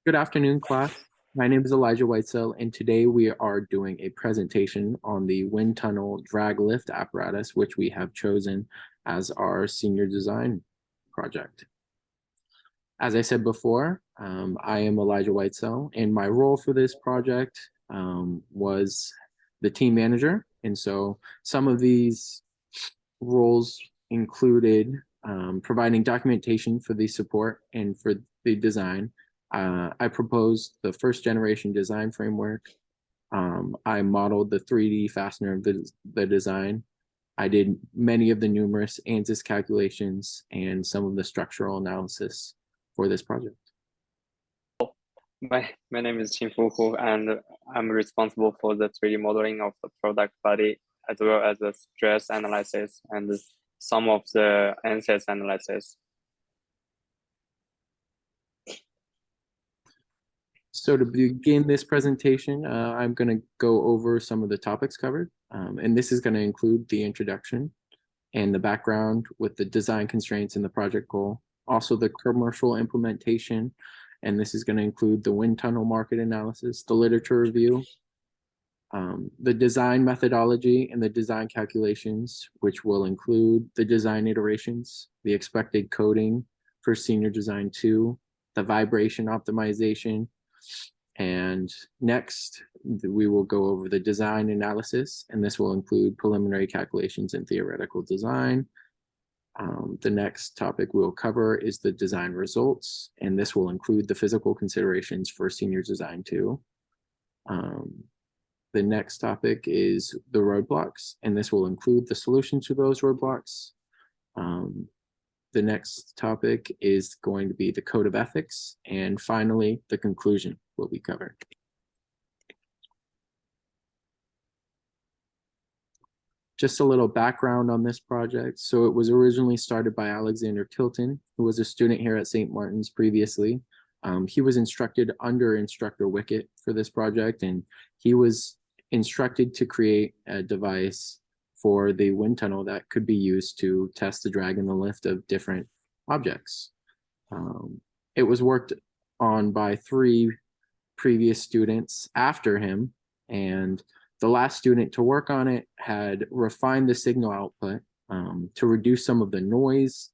Good afternoon, class. My name is Elijah Whitesell, and today we are doing a presentation on the wind tunnel drag lift apparatus, which we have chosen as our senior design project. As I said before, I am Elijah Whitesell, and my role for this project was the team manager. And so some of these roles included providing documentation for the support and for the design. I proposed the first generation design framework. I modeled the 3D fastener of the design. I did many of the numerous ANSYS calculations and some of the structural analysis for this project. My name is Qinfu Hu, and I'm responsible for the 3D modeling of the product body, as well as the stress analysis and some of the ANSYS analysis. So to begin this presentation, I'm going to go over some of the topics covered, and this is going to include the introduction and the background with the design constraints and the project goal, also the commercial implementation, and this is going to include the wind tunnel market analysis, the literature review, the design methodology and the design calculations, which will include the design iterations, the expected coding for senior design 2, the vibration optimization, and next we will go over the design analysis, and this will include preliminary calculations and theoretical design. The next topic we'll cover is the design results, and this will include the physical considerations for senior design 2. The next topic is the roadblocks, and this will include the solution to those roadblocks. The next topic is going to be the code of ethics, and finally, the conclusion will be covered. Just a little background on this project. So it was originally started by Alexander Tilton, who was a student here at St. Martin's previously. He was instructed under Instructor Wickett for this project, and he was instructed to create a device for the wind tunnel that could be used to test the drag and the lift of different objects. It was worked on by 3 previous students after him, and the last student to work on it had refined the signal output to reduce some of the noise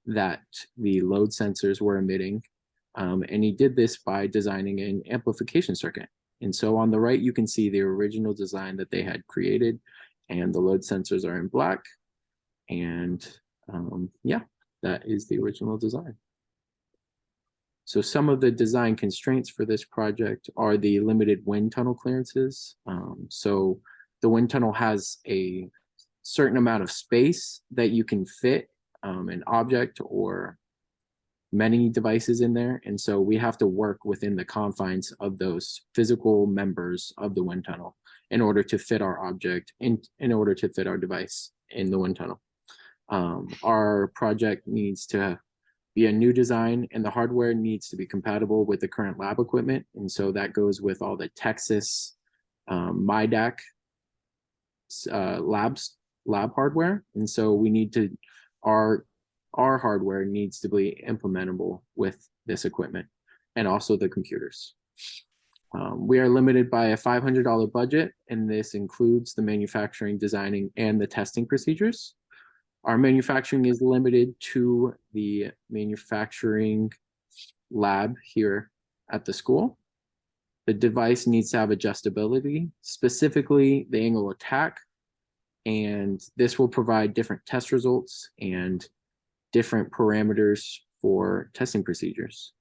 that the load sensors were emitting. And he did this by designing an amplification circuit. And so on the right, you can see the original design that they had created, and the load sensors are in black. And yeah, that is the original design. So some of the design constraints for this project are the limited wind tunnel clearances. So the wind tunnel has a certain amount of space that you can fit an object or many devices in there. And so we have to work within the confines of those physical members of the wind tunnel in order to fit our object, in order to fit our device in the wind tunnel. Our project needs to be a new design, and the hardware needs to be compatible with the current lab equipment. And so that goes with all the Texas MIDAC lab hardware. And so we need to, our hardware needs to be implementable with this equipment and also the computers. We are limited by a $500 budget, and this includes the manufacturing, designing, and the testing procedures. Our manufacturing is limited to the manufacturing lab here at the school. The device needs to have adjustability, specifically the angle of attack, and this will provide different test results and different parameters for testing procedures.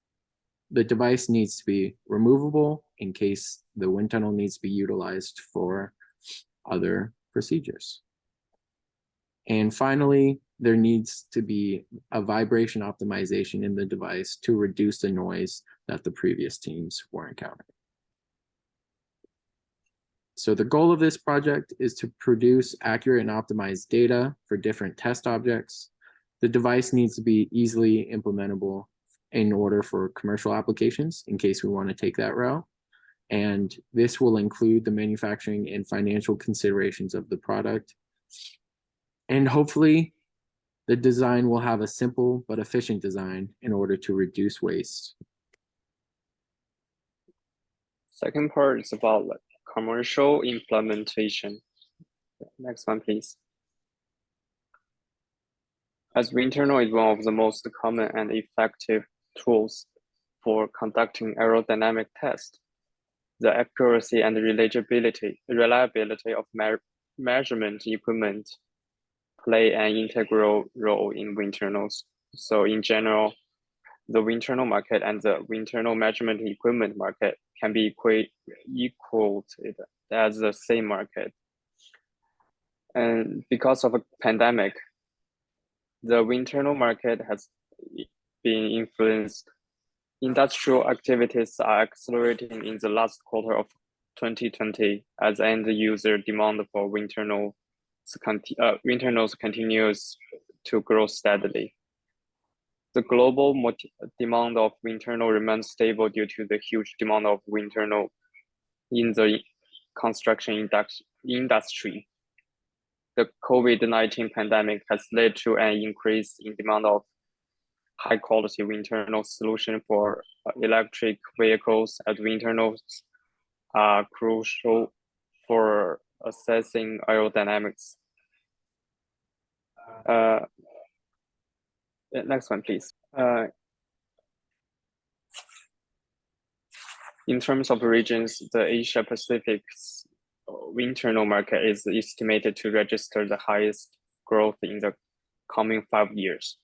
The device needs to be removable in case the wind tunnel needs to be utilized for other procedures. And finally, there needs to be a vibration optimization in the device to reduce the noise that the previous teams were encountering. So the goal of this project is to produce accurate and optimized data for different test objects. The device needs to be easily implementable in order for commercial applications in case we want to take that route. And this will include the manufacturing and financial considerations of the product. And hopefully the design will have a simple but efficient design in order to reduce waste. Second part is about like commercial implementation. Next one, please. As wind tunnel is one of the most common and effective tools for conducting aerodynamic tests, the accuracy and reliability of measurement equipment play an integral role in wind tunnels. So in general, the wind tunnel market and the wind tunnel measurement equipment market can be equal as the same market. And because of a pandemic, the wind tunnel market has been influenced. Industrial activities are accelerating in the last quarter of 2020 as end user demand for wind tunnels continues to grow steadily. The global demand of wind tunnel remains stable due to the huge demand of wind tunnel in the construction industry. The COVID-19 pandemic has led to an increase in demand of high-quality wind tunnel solution for electric vehicles, as wind tunnels are crucial for assessing aerodynamics. Next one, please. In terms of regions, the Asia Pacific's wind tunnel market is estimated to register the highest growth in the coming 5 years.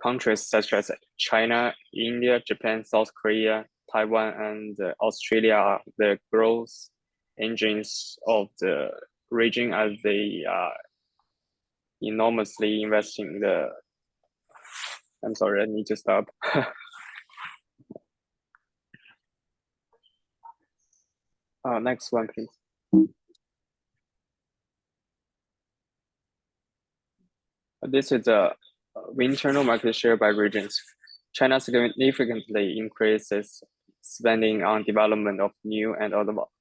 Countries such as China, India, Japan, South Korea, Taiwan, and Australia are the growth engines of the region as they are enormously investing in the. I'm sorry, I need to stop. Next one, please. This is the wind tunnel market share by regions. China significantly increases spending on development of new and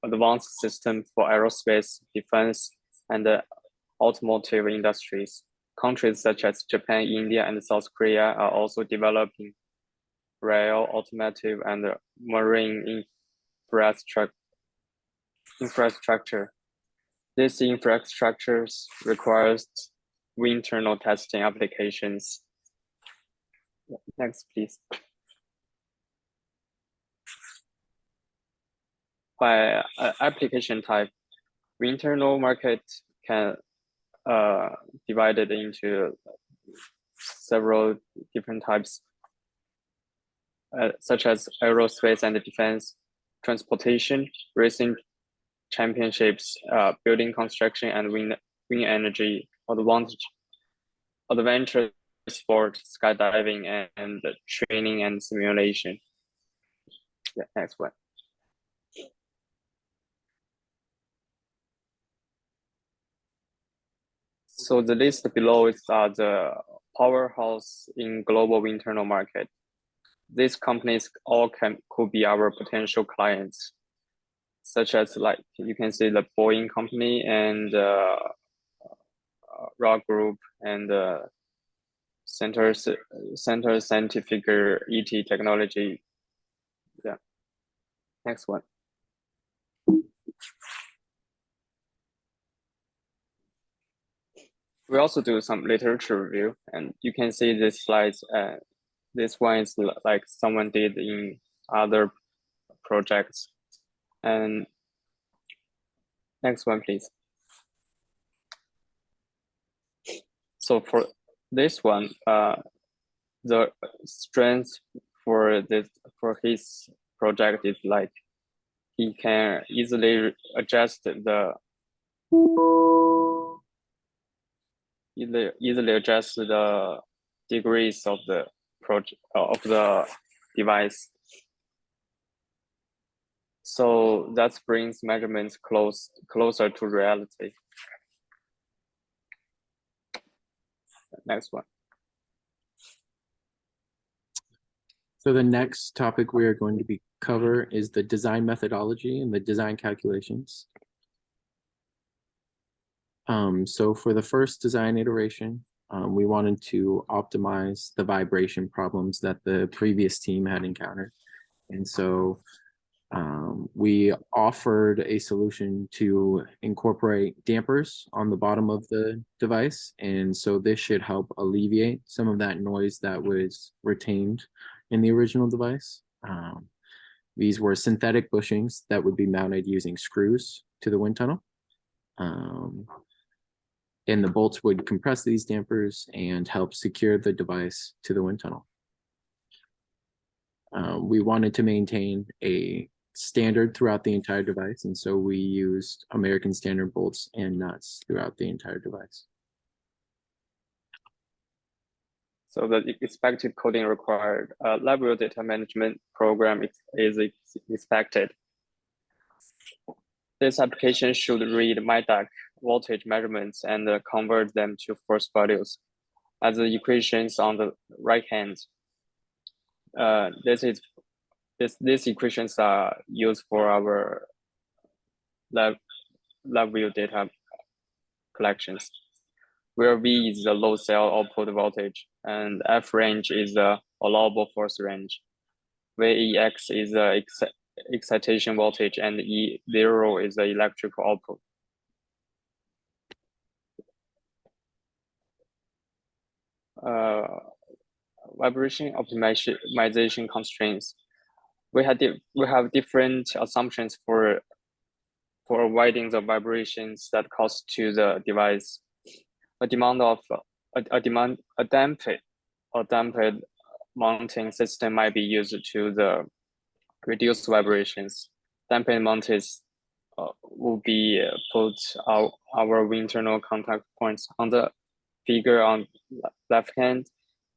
advanced systems for aerospace, defense, and the automotive industries. Countries such as Japan, India, and South Korea are also developing rail, automotive, and marine infrastructure. These infrastructures requires wind tunnel testing applications. Next, please. By application type, wind tunnel market can divided into several different types, such as aerospace and defense, transportation, racing championships, building construction, and wind energy, adventure sport, skydiving, and training and simulation. Yeah, next one. So the list below is the powerhouse in global wind tunnel market. These companies all could be our potential clients, such as like you can see the Boeing company and Rock Group and Center Scientific ET Technology. Yeah. Next one. We also do some literature review, and you can see this slides. This one is like someone did in other projects. And next one, please. So for this one, the strength for his project is like he can easily adjust the degrees of the device. So that brings measurements closer to reality. Next one. So the next topic we are going to cover is the design methodology and the design calculations. So for the first design iteration, we wanted to optimize the vibration problems that the previous team had encountered. And so We offered a solution to incorporate dampers on the bottom of the device, and so this should help alleviate some of that noise that was retained in the original device. These were synthetic bushings that would be mounted using screws to the wind tunnel. And the bolts would compress these dampers and help secure the device to the wind tunnel. We wanted to maintain a standard throughout the entire device, and so we used American standard bolts and nuts throughout the entire device. So the expected coding required library data management program is expected. This application should read MyDAC voltage measurements and convert them to force values. As the equations on the right hand, these equations are used for our LabVIEW data collections, where V is the load cell output voltage and F range is the allowable force range. VEX is the excitation voltage and E0 is the electrical output. Vibration optimization constraints. We have different assumptions for avoiding the vibrations that cause to the device. A damped mounting system might be used to reduce vibrations. Damped mounters will be put our internal contact points on the figure on left hand.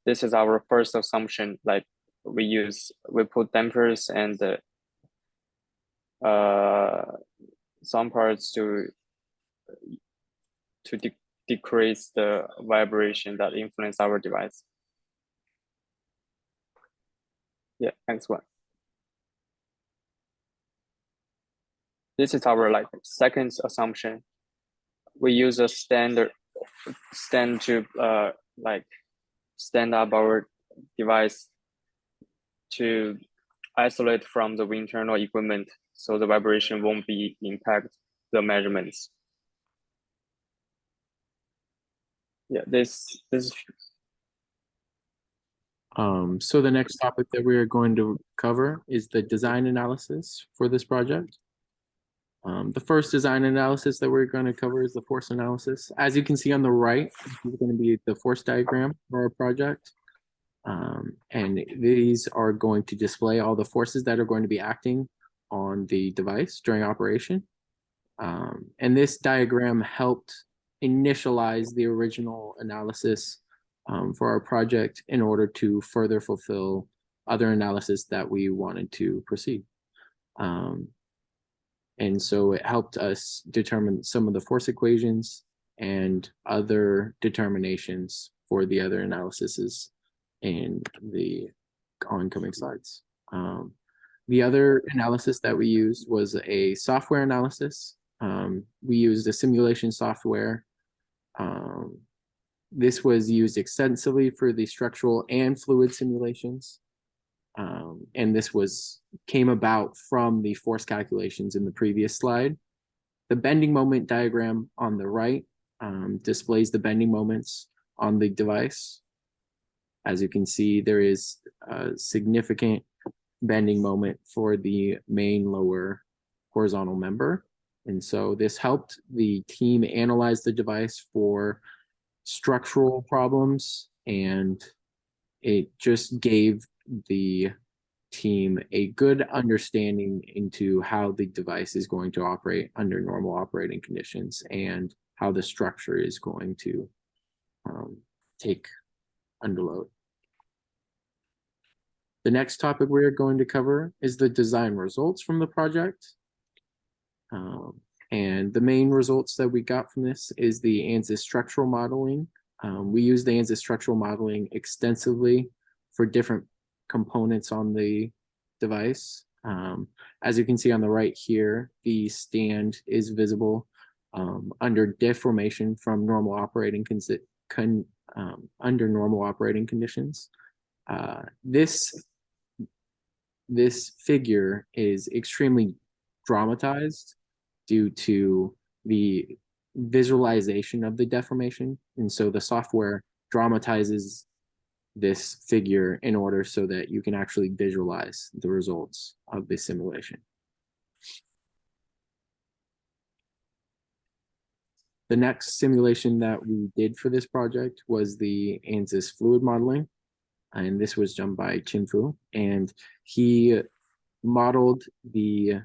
This is our first assumption. Like we put dampers and some parts to decrease the vibration that influence our device. Yeah, next one. This is our second assumption. We use a stand to stand up our device to isolate from the internal equipment, so the vibration won't be impact the measurements. Yeah, this. So the next topic that we are going to cover is the design analysis for this project. The first design analysis that we're going to cover is the force analysis. As you can see on the right, this is going to be the force diagram for our project. And these are going to display all the forces that are going to be acting on the device during operation. And this diagram helped initialize the original analysis for our project in order to further fulfill other analysis that we wanted to proceed. And so it helped us determine some of the force equations and other determinations for the other analyses in the oncoming slides. The other analysis that we used was a software analysis. We used a simulation software. This was used extensively for the structural and fluid simulations. And this came about from the force calculations in the previous slide. The bending moment diagram on the right displays the bending moments on the device. As you can see, there is a significant bending moment for the main lower horizontal member. And so this helped the team analyze the device for structural problems, and it just gave the team a good understanding into how the device is going to operate under normal operating conditions and how the structure is going to take under load. The next topic we're going to cover is the design results from the project. And the main results that we got from this is the ANSYS structural modeling. We use the ANSYS structural modeling extensively for different components on the device. As you can see on the right here, the stand is visible under deformation from normal operating under normal operating conditions. This this figure is extremely dramatized due to the visualization of the deformation. And so the software dramatizes this figure in order so that you can actually visualize the results of the simulation. The next simulation that we did for this project was the ANSYS fluid modeling. And this was done by Chin Fu. And he modeled the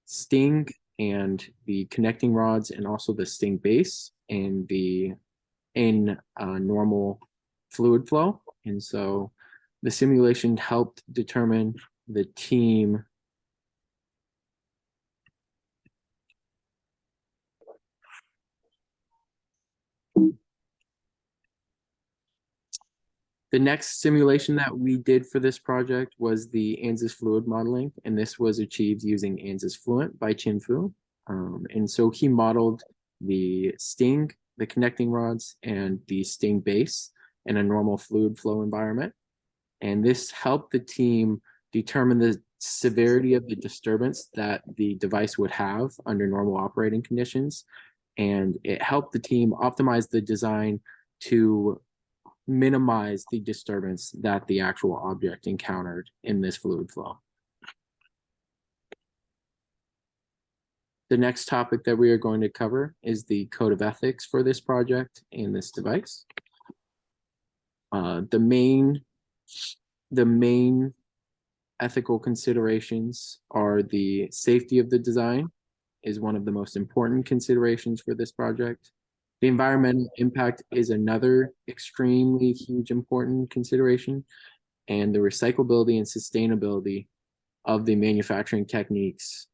sting and the connecting rods and also the sting base in normal fluid flow. And so the simulation helped determine the team The next simulation that we did for this project was the ANSYS fluid modeling, and this was achieved using ANSYS Fluent by Chin Fu. And so he modeled the sting, the connecting rods, and the sting base in a normal fluid flow environment. And this helped the team determine the severity of the disturbance that the device would have under normal operating conditions. And it helped the team optimize the design to minimize the disturbance that the actual object encountered in this fluid flow. The next topic that we are going to cover is the code of ethics for this project and this device. The main ethical considerations are the safety of the design is one of the most important considerations for this project. The environmental impact is another extremely huge important consideration, and the recyclability and sustainability of the manufacturing techniques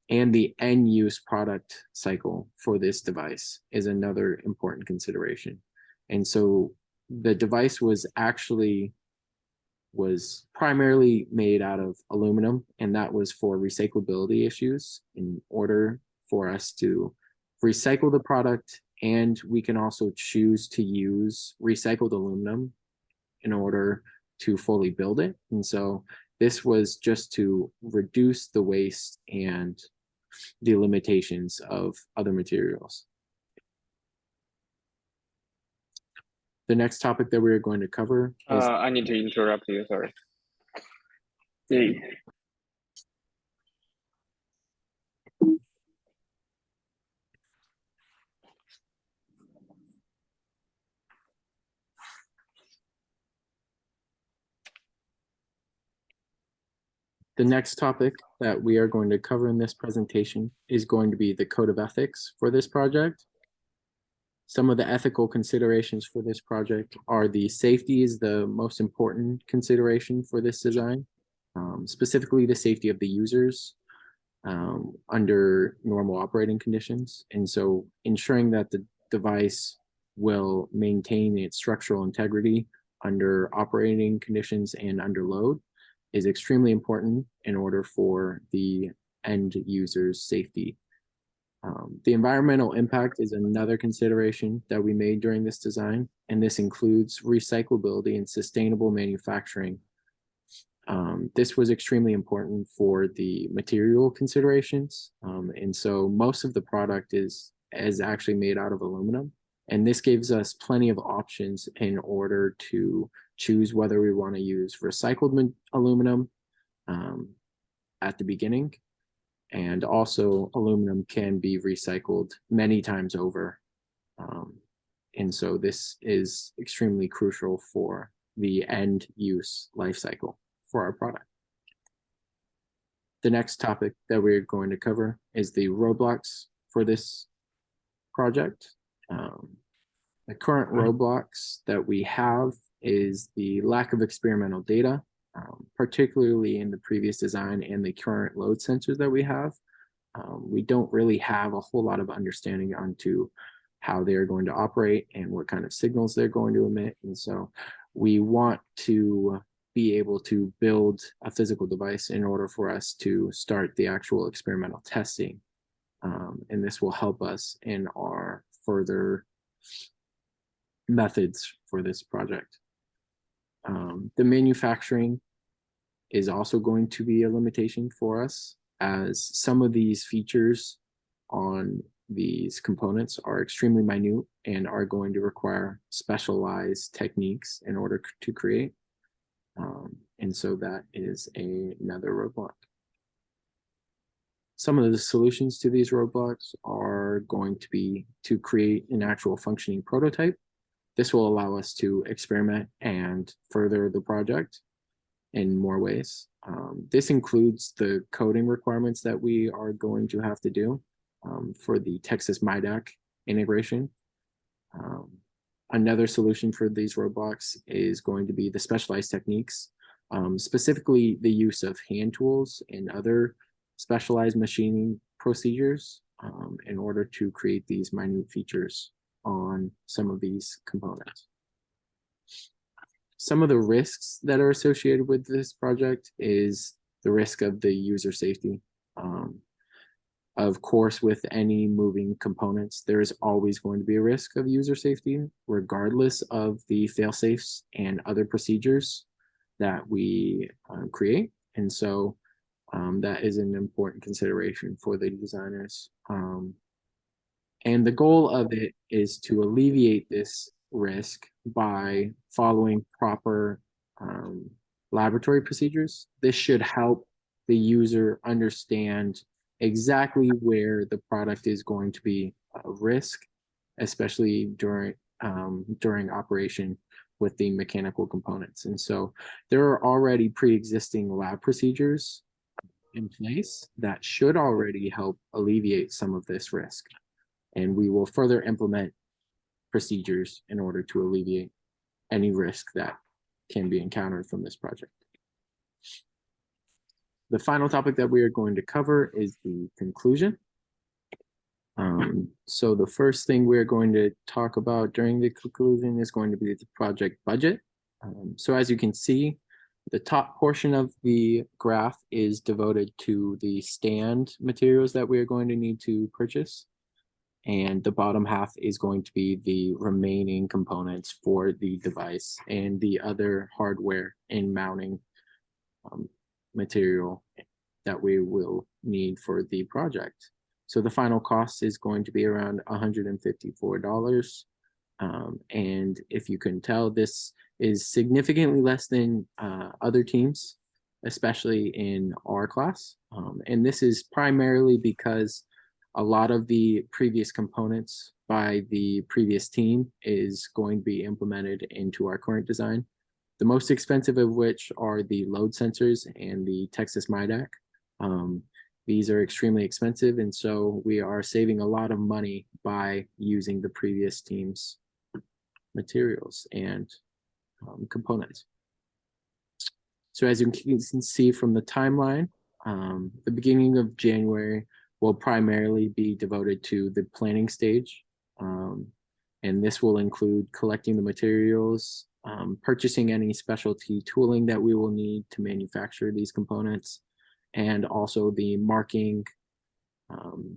and the end use product cycle for this device is another important consideration. And so the device was primarily made out of aluminum, and that was for recyclability issues in order for us to recycle the product. And we can also choose to use recycled aluminum in order to fully build it. And so this was just to reduce the waste and the limitations of other materials. The next topic that we're going to cover is I need to interrupt you, sorry. the next topic that we are going to cover in this presentation is going to be the code of ethics for this project. Some of the ethical considerations for this project are the safety is the most important consideration for this design, specifically the safety of the users under normal operating conditions. And so ensuring that the device will maintain its structural integrity under operating conditions and under load is extremely important in order for the end user's safety. The environmental impact is another consideration that we made during this design, and this includes recyclability and sustainable manufacturing. This was extremely important for the material considerations, and so most of the product is actually made out of aluminum, and this gives us plenty of options in order to choose whether we want to use recycled aluminum at the beginning. And also aluminum can be recycled many times over. And so this is extremely crucial for the end use life cycle for our product. The next topic that we're going to cover is the roadblocks for this project. The current roadblocks that we have is the lack of experimental data, particularly in the previous design and the current load sensors that we have. We don't really have a whole lot of understanding onto how they're going to operate and what kind of signals they're going to emit. And so we want to be able to build a physical device in order for us to start the actual experimental testing. And this will help us in our further methods for this project. The manufacturing is also going to be a limitation for us, as some of these features on these components are extremely minute and are going to require specialized techniques in order to create. And so that is another roadblock. Some of the solutions to these roadblocks are going to be to create an actual functioning prototype. This will allow us to experiment and further the project in more ways. This includes the coding requirements that we are going to have to do for the Texas MIDAC integration. Another solution for these roadblocks is going to be the specialized techniques, specifically the use of hand tools and other specialized machining procedures in order to create these minute features on some of these components. Some of the risks that are associated with this project is the risk of the user safety. Of course, with any moving components, there is always going to be a risk of user safety, regardless of the fail-safes and other procedures that we create. And so that is an important consideration for the designers. And the goal of it is to alleviate this risk by following proper laboratory procedures. This should help the user understand exactly where the product is going to be a risk, especially during operation with the mechanical components. And so there are already pre-existing lab procedures in place that should already help alleviate some of this risk. And we will further implement procedures in order to alleviate any risk that can be encountered from this project. The final topic that we are going to cover is the conclusion. So the first thing we're going to talk about during the conclusion is going to be the project budget. So as you can see, the top portion of the graph is devoted to the stand materials that we are going to need to purchase. And the bottom half is going to be the remaining components for the device and the other hardware and mounting material that we will need for the project. So the final cost is going to be around $154. And if you can tell, this is significantly less than other teams, especially in our class. And this is primarily because a lot of the previous components by the previous team is going to be implemented into our current design. The most expensive of which are the load sensors and the Texas MIDAC. These are extremely expensive, and so we are saving a lot of money by using the previous team's materials and components. So as you can see from the timeline, the beginning of January will primarily be devoted to the planning stage. And this will include collecting the materials, purchasing any specialty tooling that we will need to manufacture these components, and also the marking,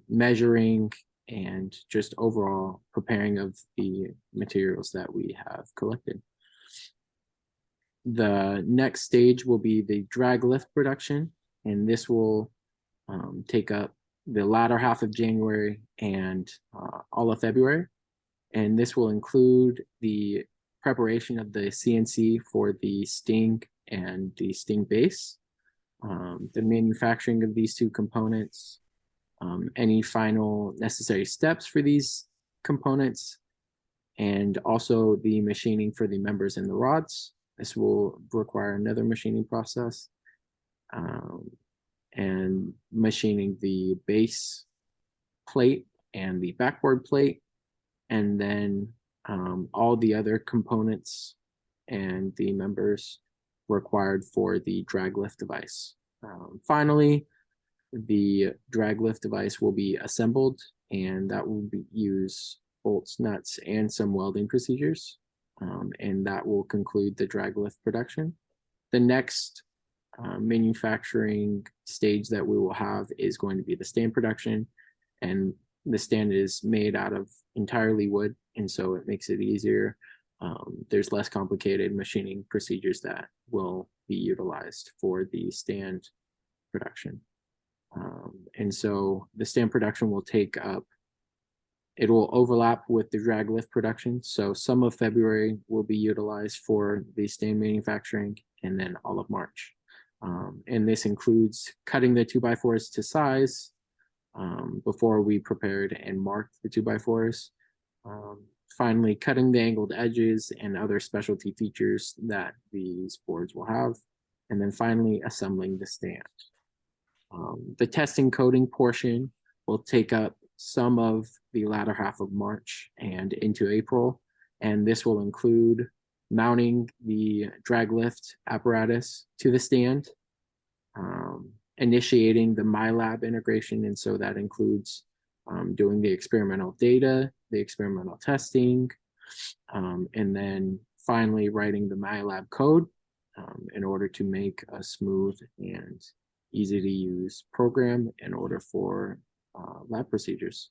measuring, and just overall preparing of the materials that we have collected. The next stage will be the drag lift production, and this will take up the latter half of January and all of February. And this will include the preparation of the CNC for the Sting and the Sting base, the manufacturing of these two components, any final necessary steps for these components, and also the machining for the members and the rods. This will require another machining process, and machining the base plate and the backboard plate, and then all the other components and the members required for the drag lift device. Finally, the drag lift device will be assembled, and that will use bolts, nuts, and some welding procedures. And that will conclude the drag lift production. The next manufacturing stage that we will have is going to be the stand production, and the stand is made out of entirely wood, and so it makes it easier. There's less complicated machining procedures that will be utilized for the stand production. And so the stand production will take up, it will overlap with the drag lift production. So some of February will be utilized for the stand manufacturing, and then all of March. And this includes cutting the 2x4s to size before we prepared and marked the 2x4s. Finally, cutting the angled edges and other specialty features that these boards will have. And then finally, assembling the stand. The testing coding portion will take up some of the latter half of March and into April. And this will include mounting the drag lift apparatus to the stand, initiating the MyLab integration. And so that includes doing the experimental data, the experimental testing, and then finally writing the MyLab code in order to make a smooth and easy to use program in order for lab procedures.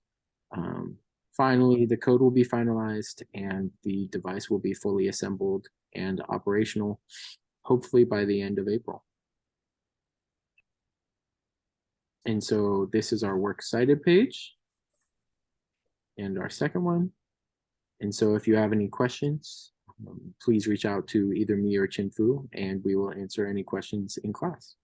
Finally, the code will be finalized and the device will be fully assembled and operational, hopefully by the end of April. And so this is our works cited page and our second one. And so if you have any questions, please reach out to either me or Chin Fu, and we will answer any questions in class.